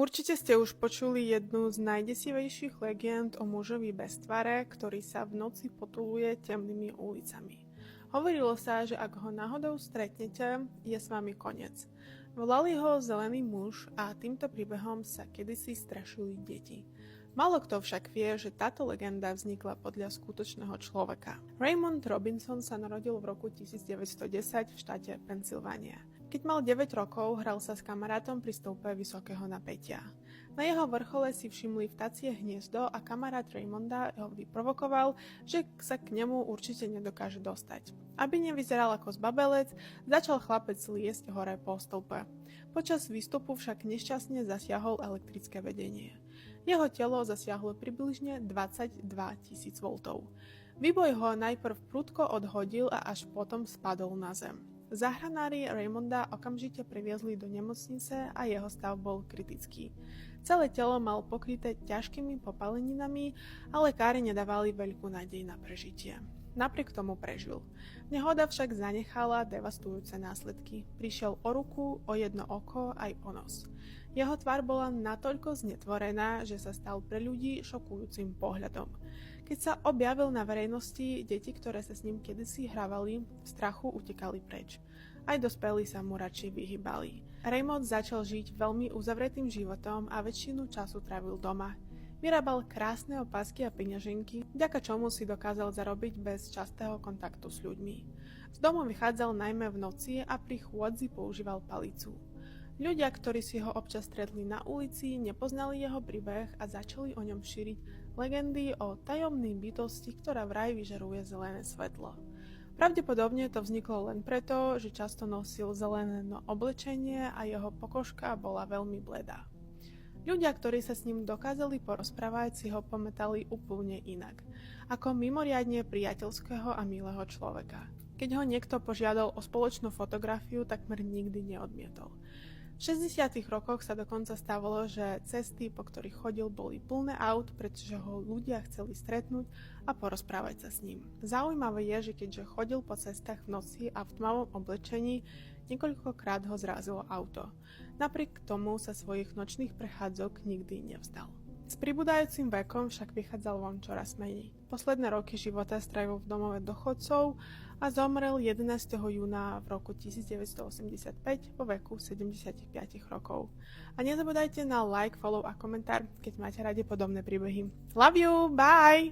Určite ste už počuli jednu z najdesivejších legend o mužovi bez tvare, ktorý sa v noci potuluje temnými ulicami. Hovorilo sa, že ak ho náhodou stretnete, je s vami koniec. Volali ho Zelený muž a týmto príbehom sa kedysi strašili deti. Málo kto však vie, že táto legenda vznikla podľa skutočného človeka. Raymond Robinson sa narodil v roku 1910 v štáte Pensylvánia. Keď mal 9 rokov, hral sa s kamarátom pri stĺpe vysokého napätia. Na jeho vrchole si všimli vtacie hniezdo a kamarát Raymonda ho vyprovokoval, že sa k nemu určite nedokáže dostať. Aby nevyzeral ako zbabelec, začal chlapec liesť hore po stĺpe. Počas výstupu však nešťastne zasiahol elektrické vedenie. Jeho telo zasiahlo približne 22 000 voltov. Výboj ho najprv prudko odhodil a až potom spadol na zem. Záchranári Raymonda okamžite previezli do nemocnice a jeho stav bol kritický. Celé telo mal pokryté ťažkými popáleninami a lekári nedávali veľkú nádej na prežitie. Napriek tomu prežil. Nehoda však zanechala devastujúce následky. Prišiel o ruku, o jedno oko aj o nos. Jeho tvár bola natoľko znetvorená, že sa stal pre ľudí šokujúcim pohľadom. Keď sa objavil na verejnosti, deti, ktoré sa s ním kedysi hrávali, v strachu utekali preč. Aj dospelí sa mu radšej vyhýbali. Raymond začal žiť veľmi uzavretým životom a väčšinu času trávil doma. Vyrábal krásne opasky a peňaženky, vďaka čomu si dokázal zarobiť bez častého kontaktu s ľuďmi. Z domu vychádzal najmä v noci a pri chôdzi používal palicu. Ľudia, ktorí si ho občas stretli na ulici, nepoznali jeho príbeh a začali o ňom šíriť legendy o tajomnej bytosti, ktorá vraj vyžaruje zelené svetlo. Pravdepodobne to vzniklo len preto, že často nosil zelené oblečenie a jeho pokožka bola veľmi bledá. Ľudia, ktorí sa s ním dokázali porozprávať, si ho pamätali úplne inak, ako mimoriadne priateľského a milého človeka. Keď ho niekto požiadal o spoločnú fotografiu, takmer nikdy neodmietol. V 60. rokoch sa dokonca stávalo, že cesty, po ktorých chodil, boli plné aut, pretože ho ľudia chceli stretnúť a porozprávať sa s ním. Zaujímavé je, že keďže chodil po cestách v noci a v tmavom oblečení, niekoľkokrát ho zrazilo auto. Napriek tomu sa svojich nočných prechádzok nikdy nevzdal. S pribúdajúcim vekom však vychádzal von čoraz menej. Posledné roky života strávil v domove dôchodcov a zomrel 11. júna v roku 1985 vo veku 75 rokov. A nezabudajte na like, follow a komentár, keď máte radi podobné príbehy. Love you, bye!